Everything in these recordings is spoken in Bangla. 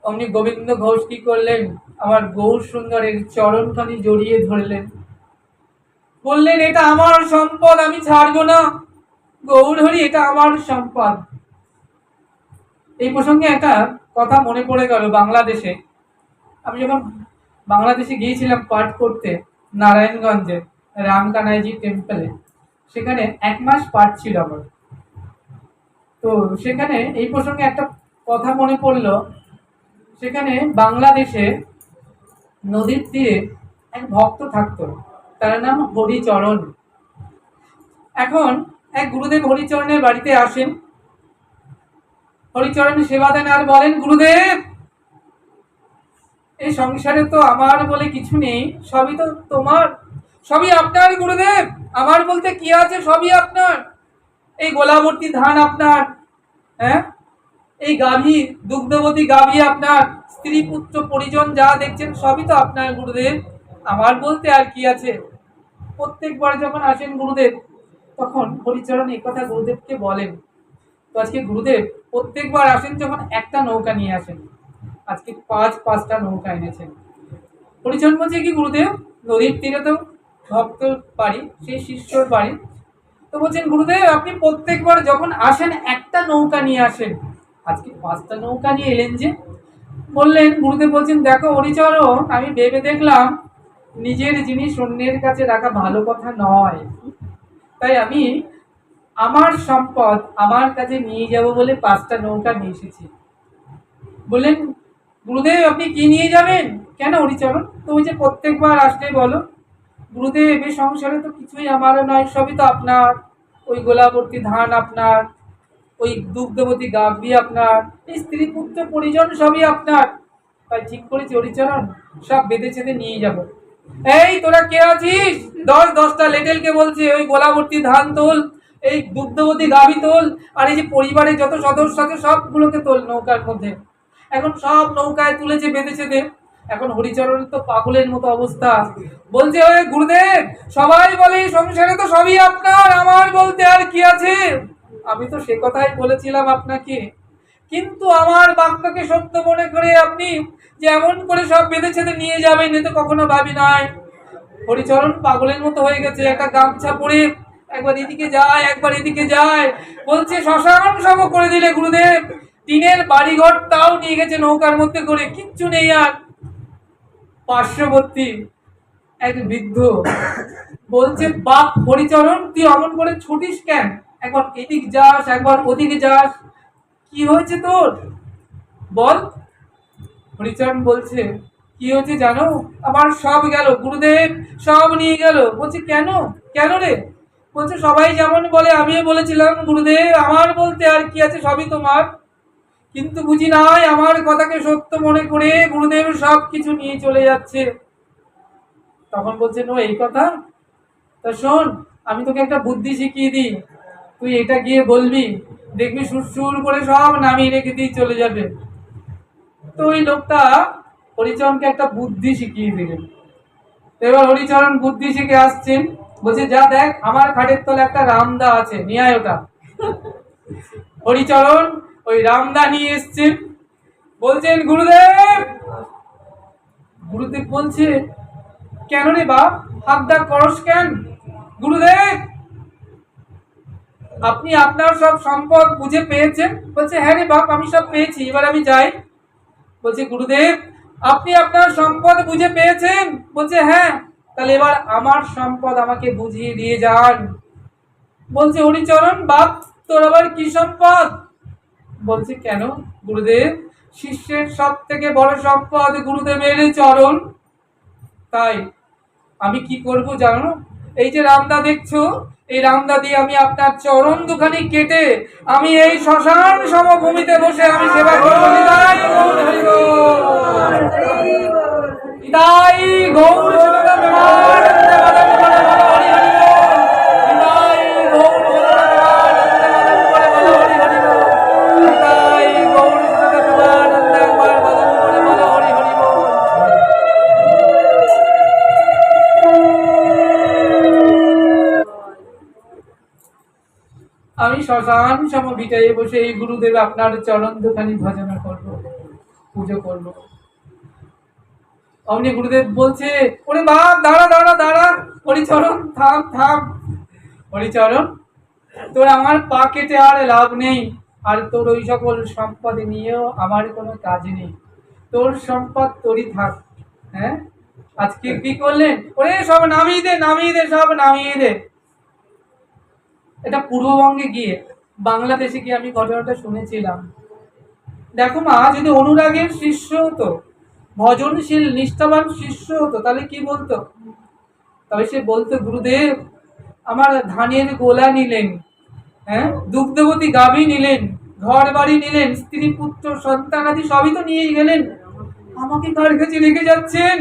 অমনি গোবিন্দ ঘোষ কি করলেন, আমার গৌর সুন্দরের চরণখানি জড়িয়ে ধরলেন, বললেন এটা আমার সম্পদ, আমি ছাড়বো না, গৌর হরি এটা আমার সম্পদ। এই প্রসঙ্গে একটা কথা মনে পড়ে গেল। বাংলাদেশে আমি যখন বাংলাদেশে গিয়েছিলাম পাঠ করতে, নারায়ণগঞ্জে রামকানাইজি টেম্পলে, সেখানে 1 মাস পাঠ ছিল আমার। তো সেখানে এই প্রসঙ্গে একটা কথা মনে পড়লো। সেখানে বাংলাদেশে নদীর তীরে এক ভক্ত থাকতো, তার নাম হরিচরণ। এখন এক গুরুদেব হরিচরণের বাড়িতে আসেন, হরিচরণ সেবা দেন আর বলেন, গুরুদেব এই সংসারে তো আমার বলে কিছু নেই, সবই তো তোমার, সবই আপনার গুরুদেব, আমার বলতে কি আছে, সবই আপনার। এই গোলাবর্তী ধান আপনার, হ্যাঁ, এই গাভী, দুগ্ধবতী গাভী আপনার, স্ত্রী পুত্র পরিজন যা দেখছেন সবই তো আপনার গুরুদেব, আমার বলতে আর কি আছে। প্রত্যেকবার যখন আসেন গুরুদেব, তখন হরিচরণ এই কথা গুরুদেবকে বলেন। তো আজকে গুরুদেব প্রত্যেকবার আসেন যখন একটা নৌকা নিয়ে আসেন, আজকে 5টা নৌকা এনেছেন। হরিচরণ বলছে কি গুরুদেব, নদীর তীরে তো ভক্ত বাড়ি, সেই শিষ্যর বাড়ি, তো বলছেন গুরুদেব আপনি প্রত্যেকবার যখন আসেন একটা নৌকা নিয়ে আসেন, আজকে 5টা নৌকা নিয়ে এলেন যে। বললেন গুরুদেব, বলছেন দেখো হরিচরণ, আমি ভেবে দেখলাম নিজের জিনিস অন্যের কাছে রাখা ভালো কথা নয়, তাই আমি আমার সম্পদ আমার কাছে নিয়ে যাব বলে 5টা নৌকা নিয়ে এসেছি। বললেন গুরুদেব আপনি কি নিয়ে যাবেন? কেন হরিচরণ, তুমি যে প্রত্যেকবার আসলে বলো। গুরুদেব এই সংসারে তো কিছুই আমার নয়, সবই তো আপনার, ওই গোলাবর্তী ধান আপনার, ওই দুগ্ধবতী গাভী আপনার, এই স্ত্রী পুত্র পরিজন সবই আপনার, তাই ঠিক করেছি হরিচরণ সব বেঁধে ছেঁধে নিয়ে যাব। এই তোরা কে আছিস, 10টা লেটেলকে বলছে ওই গোলাবর্তী ধান তোল, এই দুগ্ধবতী গাভী তোল, আর এই যে পরিবারের যত সদস্য আছে সবগুলোকে তোল নৌকার মধ্যে। এখন সব নৌকায় তুলেছে বেঁধেছে দে। এখন হরিচরণের তো পাগলের মতো অবস্থা, বলছে ওই গুরুদেব সবাই বলে সংসারে তো সবই আপনার, আমার বলতে আর কি আছে। আমি তো সে কথাই বলেছিলাম আপনাকে, কিন্তু আমার বাক্যকে সত্য মনে করে আপনি যে এমন করে সব বেঁধে ছেঁধে নিয়ে যাবেন এ তো কখনো ভাবি নাই। হরিচরণ পাগলের মতো হয়ে গেছে, একটা গামছা পরে একবার এদিকে যায় একবার এদিকে যায়, বলছে শ্মশান সম করে দিলে গুরুদেব, টিনের বাড়িঘর তাও নিয়ে গেছে নৌকার মধ্যে করে, কিচ্ছু নেই আর। পার্শ্ববর্তী এক বৃদ্ধ বলছে, বাপ হরিচরণ তুই অমন করে ছুটিস কেন, একবার এদিক যাস একবার ওদিকে যাস, কি হয়েছে তোর বল। হরিচরণ বলছে, কি হয়েছে জানো, আমার সব গেল গুরুদেব, সব নিয়ে গেল। বলছে কেন, কেন রে? বলছে সবাই যেমন বলে আমিও বলেছিলাম গুরুদেব আমার বলতে আর কি আছে, সবই তোমার, কিন্তু বুঝি নাই আমার কথাকে সত্য মনে করে গুরুদেব সব কিছু নিয়ে চলে যাচ্ছে। তখন বলছে নো এই কথা, তা শোন আমি তোকে একটা বুদ্ধি শিখিয়ে দিই, তুই এটা গিয়ে বলবি, দেখবি সুর করে সব নামিয়ে রেখে দিয়ে চলে যাবে। তো ওই লোকটা হরিচরণকে একটা বুদ্ধি শিখিয়ে দিলেন। এবার হরিচরণ বুদ্ধি শিখে আসছেন, বলছে যা দেখ আমার খাটের তলে একটা রামদা আছে, নিয়ে আয় ওটা। হরিচরণ ওই রামদা নিয়ে এসছেন, বলছেন গুরুদেব। গুরুদেব বলছে কেন রে বাপ, হাত ডাক করস কেন? গুরুদেব আপনি আপনার সব সম্পদ বুঝে পেয়েছেন? বলছে হ্যাঁ রে বাপ আমি সব পেয়েছি, এবার আমি যাই। বলছে গুরুদেব আপনি আপনার সম্পদ বুঝে পেয়েছেন? বলছে হ্যাঁ, তাহলে এবার আমার সম্পদ আমাকে বুঝিয়ে দিয়ে যান। বলছে হরিচরণ বাপ তোর আবার কি সম্পদ? বলছে কেন গুরুদেব, শিষ্যের সব থেকে বড় সম্পদ গুরুদেবের চরণ, তাই আমি কি করব জানো, এই যে রামদা দেখছো, এই রামদা দিয়ে আমি আপনার চরণ দুখানি কেটে আমি এই শ্মশান সমভূমিতে বসে আমি সেবা করবো। তাই গৌর আমি শ্মশান সম ভিটায় বসে এই গুরুদেব আপনার চরণ দুখানি ভজনা করবো। পুজো করবো। অমনি গুরুদেব বলছে, ওরে বাপ দাঁড়া দাঁড়া দাঁড়া, হরিচরণ থাম থাম, হরিচরণ তোর আমার পা কেটে আর লাভ নেই, আর তোর ওই সকল সম্পদ নিয়েও আমার কোনো কাজ নেই, তোর সম্পদ তোরই থাক। হ্যাঁ, আজকে কি করলেন, ওরে সব নামিয়ে দে নামিয়ে দে, সব নামিয়ে দে। এটা পূর্ববঙ্গে গিয়ে, বাংলাদেশে গিয়ে আমি ঘটনাটা শুনেছিলাম। দেখো মা, যদি অনুরাগের শিষ্য হতো, ভজনশীল নিষ্ঠাবান শিষ্য হতো, তাহলে কি বলতো? তবে সে বলতো, গুরুদেব আমার ধানের গোলা নিলেন, হ্যাঁ, দুগ্ধবতী গাভী নিলেন, ঘর বাড়ি নিলেন, স্ত্রী পুত্র সন্তান আদি সবই তো নিয়ে গেলেন, আমাকে কার কাছে রেখে যাচ্ছেন?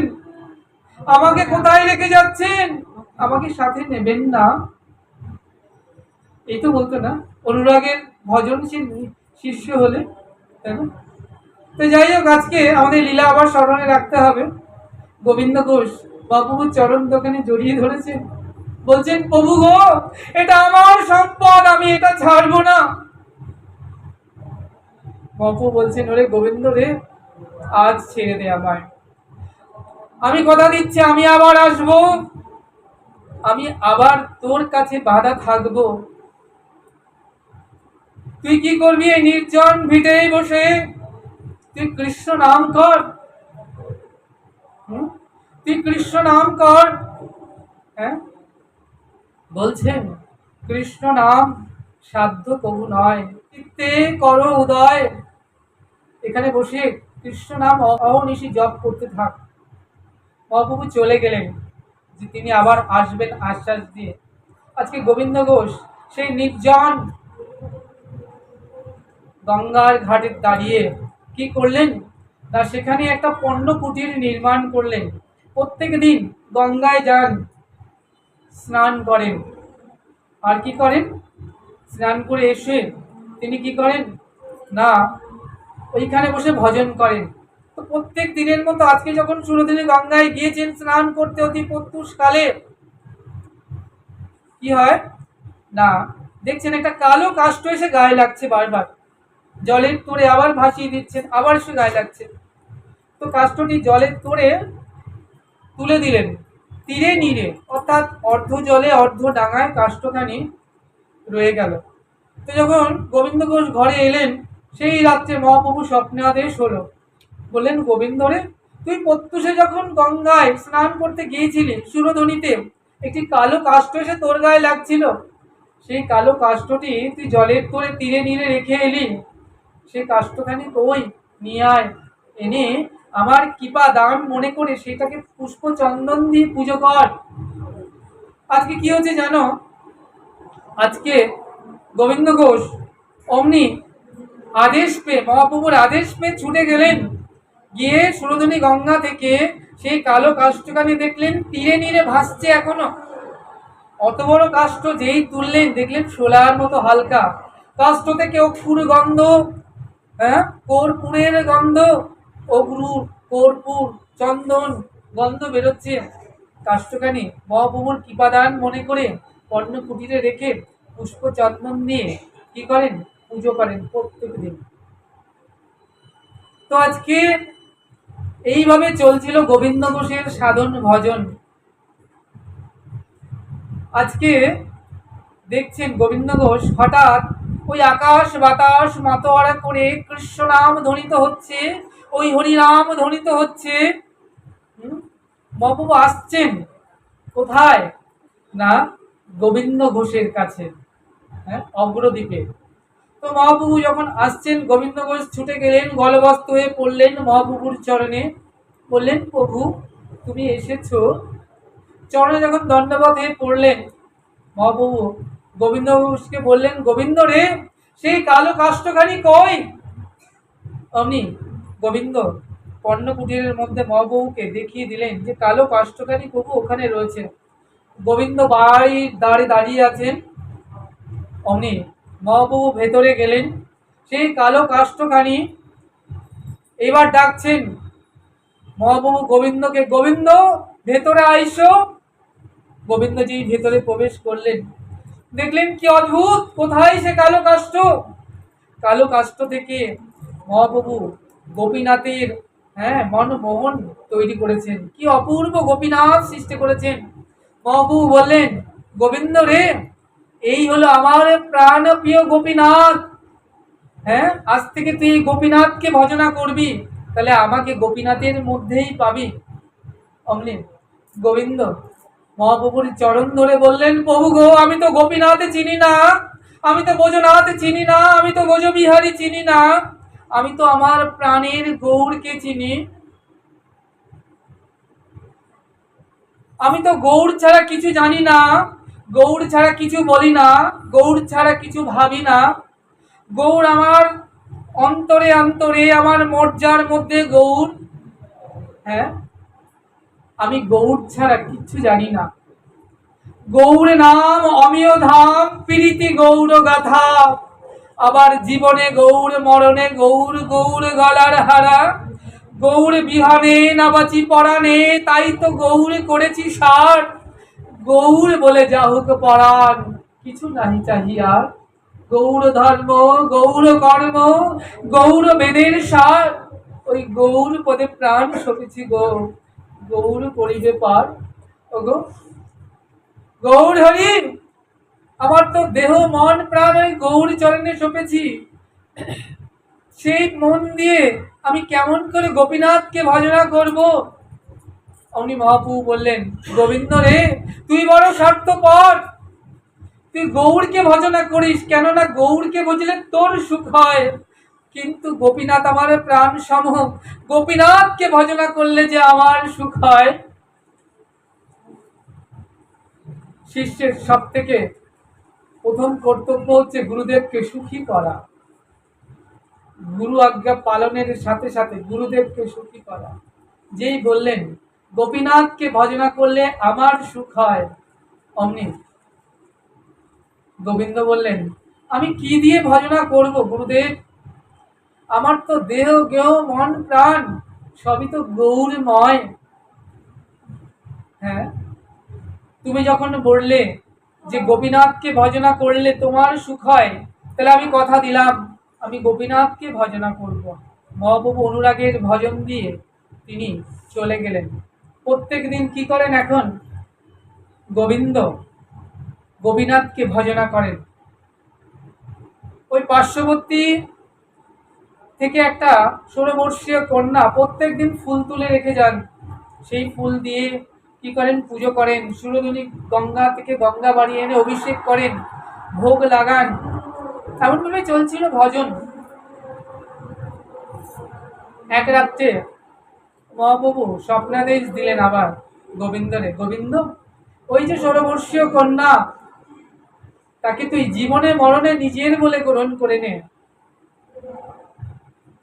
আমাকে কোথায় রেখে যাচ্ছেন? আমাকে সাথে নেবেন না? এই তো বলতো না, অনুরাগের ভজনশীল শিষ্য হলে, তাই না? তো যাই হোক, আজকে আমাদের লীলা আবার স্মরণে রাখতে হবে। গোবিন্দ ঘোষ মহাপ্রভুর চরণ দোকানে জড়িয়ে ধরেছে, বলছেন, প্রভু গো, এটা আমার সম্পদ, আমি এটা ছাড়বো না। মহাপ্রভু বলছেন, ওরে গোবিন্দ রে, আজ ছেড়ে দে আমায়, আমি কথা দিচ্ছি আমি আবার আসবো, আমি আবার তোর কাছে বাধা থাকবো। তুই কি করবি এই নির্জন ভিটে বসে? তুই কৃষ্ণ নাম কর, তুই কৃষ্ণ নাম কর। হ্যাঁ, বলছেন, কৃষ্ণ নাম সাধ্য কবু নয়, চিত্তে করো উদয়। এখানে বসে কৃষ্ণ নাম অহর্নিশি জপ করতে থাক। মহাপ্রভু চলে গেলেন, যে তিনি আবার আসবেন আশ্বাস দিয়ে। আজকে গোবিন্দ ঘোষ সেই নির্জন গঙ্গার ঘাটে দাঁড়িয়ে কি করলেন, তা সেখানে একটা পণ্য কুটির নির্মাণ করলেন। প্রত্যেক দিন গঙ্গায় যান, স্নান করেন, আর কি করেন, স্নান করে এসে তিনি কি করেন না, ওইখানে বসে ভজন করেন। তো প্রত্যেক দিনের মতো আজকে যখন সুরদিনী গঙ্গায় গিয়েছেন স্নান করতে অতি প্রত্যুষ কালে, কি হয় না, দেখছেন একটা কালো কাষ্ঠ এসে গায়ে লাগছে, বারবার জলের তোড়ে আবার ভাসিয়ে দিচ্ছেন, আবার এসে গায়ে লাগছে। তো কাষ্ঠটি জলের তোড়ে তুলে দিলেন তীরে নীরে, অর্থাৎ অর্ধ জলে অর্ধ ডাঙায় কাষ্ঠখানি রয়ে গেল। তো যখন গোবিন্দ ঘোষ ঘরে এলেন, সেই রাত্রে মহাপ্রভু স্বপ্নে আদেশ হলো, বললেন, গোবিন্দ রে, তুই প্রত্যুষে যখন গঙ্গায় স্নান করতে গিয়েছিলি, সুরধ্বনিতে একটি কালো কাষ্ঠ এসে তোর গায়ে লাগছিল, সেই কালো কাষ্ঠটি তুই জলের তোরে তীরে নীরে রেখে এলি, সেই কাষ্ঠখানি কই, নিয়ে আয়, এনে আমার কৃপা দান মনে করে সেটাকে পুষ্প চন্দন দিয়ে পুজো কর। আজকে কি হচ্ছে জানো, আজকে গোবিন্দ ঘোষ অমনি আদেশ পেয়ে, মহাপ্রভুর আদেশ পেয়ে ছুটে গেলেন, গিয়ে সুরধনী গঙ্গা থেকে সেই কালো কাষ্ঠখানি দেখলেন তীরে নীরে ভাসছে এখনো। অত বড় কাষ্ঠ যেই তুললেন, দেখলেন শোলার মতো হালকা, কাষ্ঠ থেকে অক্ষুর গন্ধ, হ্যাঁ, কর্পূরের গন্ধ, অগ্রুর কর্পূর চন্দন গন্ধ বেরোচ্ছে। কাষ্ঠখানি মহাপ্রভুর কৃপাদান মনে করে পণ্য কুটিরে রেখে পুষ্প চন্দন দিয়ে কি করেন, পুজো করেন প্রত্যেক দিন। তো আজকে এইভাবে চলছিল গোবিন্দ ঘোষের সাধন ভজন। আজকে দেখছেন গোবিন্দ ঘোষ হঠাৎ ওই আকাশ বাতাস মাতোয়ারা করে কৃষ্ণ নাম ধ্বনিত হচ্ছে, ওই হরিনাম ধ্বনিত হচ্ছে। মহাপ্রভু আসছেন কোথায় না, গোবিন্দ ঘোষের কাছে, হ্যাঁ, অগ্রদ্বীপে। তো মহাপ্রভু যখন আসছেন, গোবিন্দ ঘোষ ছুটে গেলেন, গলবস্ত হয়ে পড়লেন মহাপ্রভুর চরণে, বললেন, প্রভু তুমি এসেছো। চরণে যখন দণ্ডবত হয়ে পড়লেন, মহাপ্রভু গোবিন্দ ঘোষকে বললেন, গোবিন্দ রে, সেই কালো কাষ্ঠখানি কই? অমনি গোবিন্দ পণ্য কুটিরের মধ্যে মহাপ্রভুকে দেখিয়ে দিলেন যে কালো কাষ্ঠখানি প্রভু ওখানে রয়েছে। গোবিন্দ বাড়ির দ্বারে দাঁড়িয়ে আছেন। অমনি মহাপ্রভু ভেতরে গেলেন, সেই কালো কাষ্ঠখানি এবার ডাকছেন মহাপ্রভু গোবিন্দকে, গোবিন্দ ভেতরে আইসো। গোবিন্দজি ভেতরে প্রবেশ করলেন, দেখলেন কি অদ্ভুত, কোথায় সে কালো কাষ্ঠ? কালো কাষ্ঠ থেকে মহাপ্রভু গোপীনাথের মনমোহন তৈরি করেছেন, কি অপূর্ব গোপীনাথ সৃষ্টি করেছেন। মহাপ্রভু বললেন, গোবিন্দ রে, এই হলো আমার প্রাণ প্রিয় গোপীনাথ। আজ থেকে তুই গোপীনাথকে ভজনা করবি, তাহলে আমাকে গোপীনাথের মধ্যেই পাবি। অমনি গোবিন্দ মহাপ্রভুর চরণ ধরে বললেন, প্রভু গো, আমি তো গোপীনাথে চিনি না, আমি তো ব্রজনাথ চিনি না, আমি তো ব্রজবিহারী চিনি না, আমি তো আমার প্রাণের গৌরকে চিনি। আমি তো গৌর ছাড়া কিছু জানি না, গৌর ছাড়া কিছু বলি না, গৌর ছাড়া কিছু ভাবি না। গৌর আমার অন্তরে অন্তরে, আমার মর্যার মধ্যে গৌর। আমি গৌর ছাড়া কিচ্ছু জানি না। গৌর নাম অমিয় ধাম, প্রীতি গৌর গাথা, আবার জীবনে গৌর, মরণে গৌর, গৌর গলার হারা। গৌর বিহানে না বাঁচি পরাণে, তাই তো গৌর করেছি সার। গৌর বলে যা হোক পরাণ, কিছু নাহি চাহিয়ার। গৌর ধর্ম, গৌর কর্ম, গৌর বেদের সার। ওই গৌর পদে প্রাণ সপেছি গো, গৌর করিবে পার। ওগো গৌর হরি, আমার তো দেহ মন প্রাণ ওই গৌর চরণে সপেছি। সেই মন দিয়ে আমি কেমন করে গোপীনাথকে ভজনা করব? অমনি মহাপ্রভু বললেন, গোবিন্দ রে, তুই বড় স্বার্থপর, তুই গৌরকে ভজনা করিস, কেননা গৌরকে বুঝলে তোর সুখ হয়। কিন্তু গোপীনাথ আমার প্রাণ সম, গোপীনাথকে ভজনা করলে যে আমার সুখ হয়। শিষ্যের সব থেকে প্রথম কর্তব্য হচ্ছে গুরুদেবকে সুখী করা, গুরু আজ্ঞা পালনের সাথে সাথে গুরুদেবকে সুখী করা। যেই বললেন গোপীনাথকে ভজনা করলে আমার সুখ হয়, অমনি গোবিন্দ বললেন, আমি কি দিয়ে ভজনা করব গুরুদেব? আমার তো দেহ গেহ মন প্রাণ সবই তো গৌরময়। তুমি যখন বললে যে গোপীনাথকে ভজনা করলে তোমার সুখ হয়, তাহলে আমি কথা দিলাম, আমি গোপীনাথকে ভজনা করব। মহাপ্রভু অনুরাগের ভজন দিয়ে তিনি চলে গেলেন। প্রত্যেক দিন কি করেন এখন? গোবিন্দ গোপীনাথকে ভজনা করেন। ওই পার্শ্ববর্তী থেকে একটা 16 বর্ষীয় কন্যা প্রত্যেক দিন ফুল তুলে রেখে যান। সেই ফুল দিয়ে কি করেন? পুজো করেন। সুরধুনী গঙ্গা থেকে গঙ্গা বাড়িয়ে এনে অভিষেক করেন, ভোগ লাগান। এমনভাবে চলছিল ভজন। এক রাত্রে মহাপ্রভু স্বপ্নাদেশ দিলেন আবার গোবিন্দরে, গোবিন্দ, ওই যে 16 বর্ষীয় কন্যা, তাকে তুই জীবনে মরণে নিজের বলে গ্রহণ করে নে।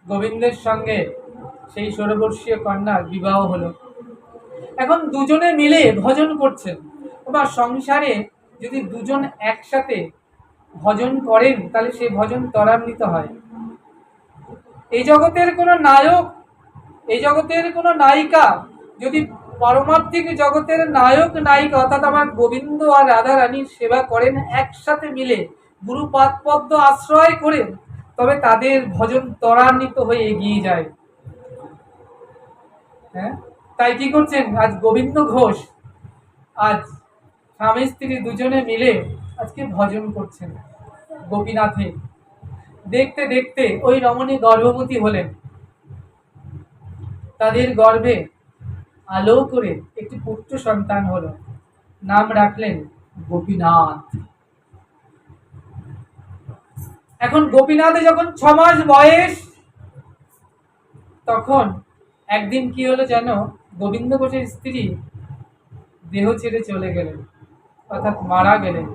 গোবিন্দের সঙ্গে সেই 16 বর্ষীয় কন্যার বিবাহ হলো। এখন দুজনে মিলে ভজন করছেন। বা সংসারে যদি দুজন একসাথে ভজন করেন, তাহলে সেই ভজন ত্বরান্বিত হয়। এই জগতের কোনো নায়ক, এই জগতের কোনো নায়িকা যদি পারমার্থিক জগতের নায়ক নায়িকা অর্থাৎ আমার গোবিন্দ আর রাধা রানীর সেবা করেন একসাথে মিলে, গুরুপাদ পদ্ম আশ্রয় করে, তবে তাদের ভজন ত্বরান্বিত হয়ে এগিয়ে যায়। তাই কি করছেন আজ গোবিন্দ ঘোষ, আজ স্বামী স্ত্রী দুজনে মিলে আজকে ভজন করছেন গোপীনাথে। দেখতে দেখতে ওই রমণী গর্ভবতী হলেন। তাদের গর্ভে আলো করে একটি পুত্র সন্তান হলো। নাম রাখলেন গোপীনাথ। এখন গোপীনাথে যখন 6 মাস বয়স, তখন একদিন কি হলো যেন, গোবিন্দ ঘোষের স্ত্রী দেহ ছেড়ে চলে গেলেন, অর্থাৎ মারা গেলেন।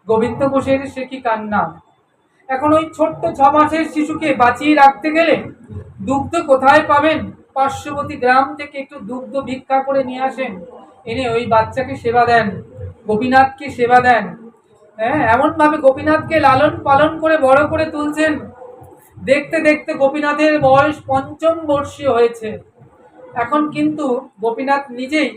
গোবিন্দ ঘোষের সে কি কান্না! এখন ওই ছোট্ট 6 মাসের শিশুকে বাঁচিয়ে রাখতে গেলে দুগ্ধ কোথায় পাবেন? পার্শ্ববর্তী গ্রাম থেকে একটু দুগ্ধ ভিক্ষা করে নিয়ে আসেন, এনে ওই বাচ্চাকে সেবা দেন, গোপীনাথকে সেবা দেন। এমন ভাবে গোপীনাথকে লালন পালন করে বড় করে তুলছেন। দেখতে দেখতে গোপীনাথের বয়স 5ম বর্ষীয় হয়েছে। এখন কিন্তু গোপীনাথ নিজেই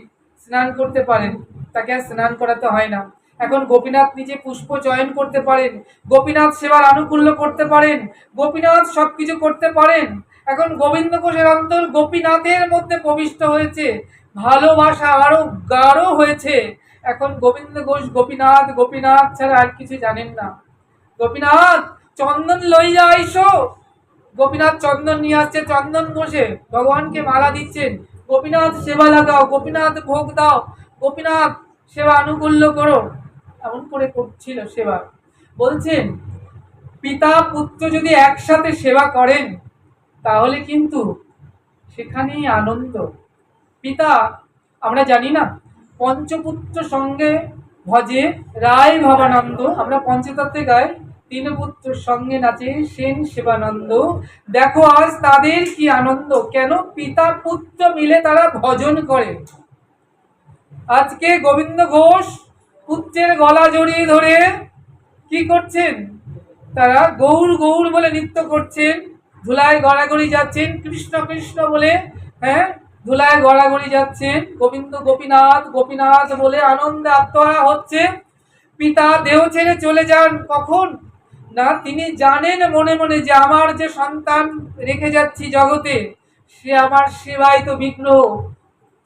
স্নান করতে পারেন, তাকে আর স্নান করাতে হয় না। এখন গোপীনাথ নিজে পুষ্প চয়ন করতে পারেন, গোপীনাথ সেবার আনুকূল্য করতে পারেন, গোপীনাথ সবকিছু করতে পারেন। এখন গোবিন্দ ঘোষের অন্তর গোপীনাথের মধ্যে প্রবিষ্ট হয়েছে, ভালোবাসা আরো গাঢ় হয়েছে। এখন গোবিন্দ ঘোষ গোপীনাথ গোপীনাথ ছাড়া আর কিছু জানেন না। গোপীনাথ চন্দন লইয়া আইসো। গোপীনাথ চন্দন নিয়ে আসছে, চন্দন ঘষে ভগবানকে মালা দিচ্ছেন। গোপীনাথ সেবা লাগাও, গোপীনাথ ভোগ দাও, গোপীনাথ সেবা আনুকূল্য করো, এমন করে করছিল সেবা। বলছেন পিতা পুত্র যদি একসাথে সেবা করেন তাহলে কিন্তু সেখানেই আনন্দ। পিতা আমরা জানি না, পঞ্চপুত্র সঙ্গে ভজে রায় ভবানন্দ, আমরা পঞ্চতত্ত্বে গাই, তিন পুত্র সঙ্গে নাচে সেন সেবানন্দ। দেখো আজ তাদের কি আনন্দ, কেন পিতা পুত্র মিলে তারা ভজন করে। আজকে গোবিন্দ ঘোষ পুত্রের গলা জড়িয়ে ধরে কি করছেন, তারা গৌর গৌর বলে নৃত্য করছেন, ধুলায় গড়াগড়ি যাচ্ছেন, কৃষ্ণ কৃষ্ণ বলে ধুলায় গড়াগড়ি যাচ্ছেন, গোবিন্দ গোপীনাথ গোপীনাথ বলে আনন্দে আত্মহারা হচ্ছে। পিতা দেহ ছেড়ে চলে যান কখন না, তিনি জানেন মনে মনে যে আমার যে সন্তান রেখে যাচ্ছি জগতে, সে আমার সেবায় তো বিগ্রহ।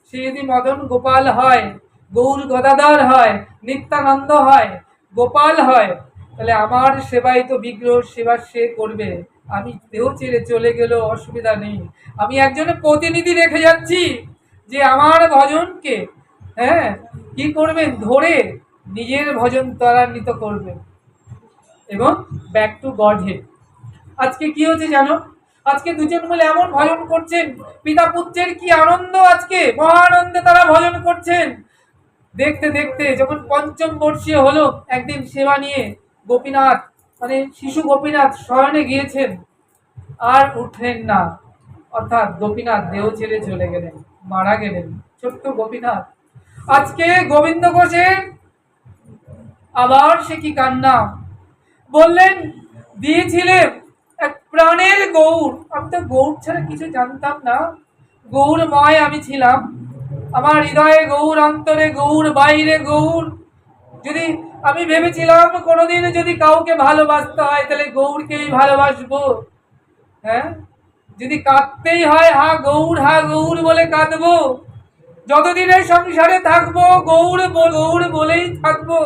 সে যদি মদন গোপাল হয়, গৌর গদাধর হয়, নিত্যানন্দ হয়, গোপাল হয়, তাহলে আমার সেবাই তো বিগ্রহ, সেবা সে করবে। আমি দেহ ছেড়ে চলে গেলেও অসুবিধা নেই, আমি একজনের প্রতিনিধি রেখে যাচ্ছি যে আমার ভজনকে কি করবেন, ধরে নিজের ভজন ত্বরান্বিত করবেন এবং ব্যাক টু গড হেড। আজকে কি হচ্ছে জানো, আজকে দুজন মিলে এমন ভজন করছেন, পিতা পুত্রের কি আনন্দ, আজকে মহানন্দে তারা ভজন করছেন। দেখতে দেখতে যখন পঞ্চম বর্ষীয় হলো, একদিন সেবা নিয়ে গোপীনাথ মানে শিশু গোপীনাথ শয়নে গিয়েছেন, আর উঠলেন না, অর্থাৎ গোপীনাথ দেহ ছেড়ে চলে গেলেন, মারা গেলেন ছোট্ট গোপীনাথ। আজকে গোবিন্দ ঘোষের আবার সে কি কান্না, বললেন দিয়েছিলেন এক প্রাণের গৌর, আমি তো গৌর ছাড়া কিছু জানতাম না, গৌরময় আমি ছিলাম, আমার হৃদয়ে গৌর, অন্তরে গৌর, বাইরে গৌর। যদি আমি ভেবেছিলাম কোনোদিন যদি কাউকে ভালোবাসতে হয় তাহলে গৌরকেই ভালোবাসবো, যদি কাঁদতেই হয় হা গৌর বলে কাঁদবো, যতদিন এই সংসারে থাকবো গৌর গৌর বলেই থাকবো।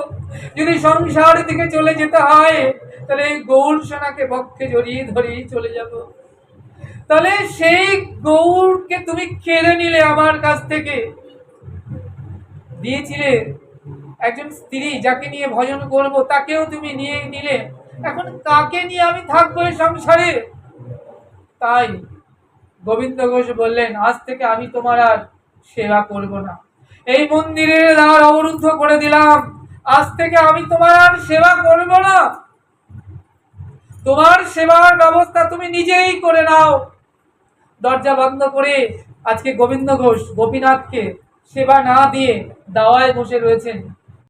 যদি সংসার থেকে চলে যেতে হয় তাহলে গৌর সোনাকে বক্ষে জড়িয়ে ধরেই চলে যাব। তাহলে সেই গৌরকে তুমি কেড়ে নিলে আমার কাছ থেকে, দিয়েছিলে একজন স্ত্রী যাকে নিয়ে ভজন করব, তাকেও তুমি নিয়ে নিলে, এখন কাকে নিয়ে আমি থাকবো এই সংসারে। তাই গোবিন্দ ঘোষ বললেন আজ থেকে আমি তোমার আর সেবা করব না, এই মন্দিরের দ্বার অবরুদ্ধ করে দিলাম, আজ থেকে আমি তোমার আর সেবা করব না, তোমার সেবার ব্যবস্থা তুমি নিজেই করে নাও। দরজা বন্ধ করে আজকে গোবিন্দ ঘোষ গোপীনাথকে সেবা না দিয়ে দাওয়ায় বসে রয়েছেন।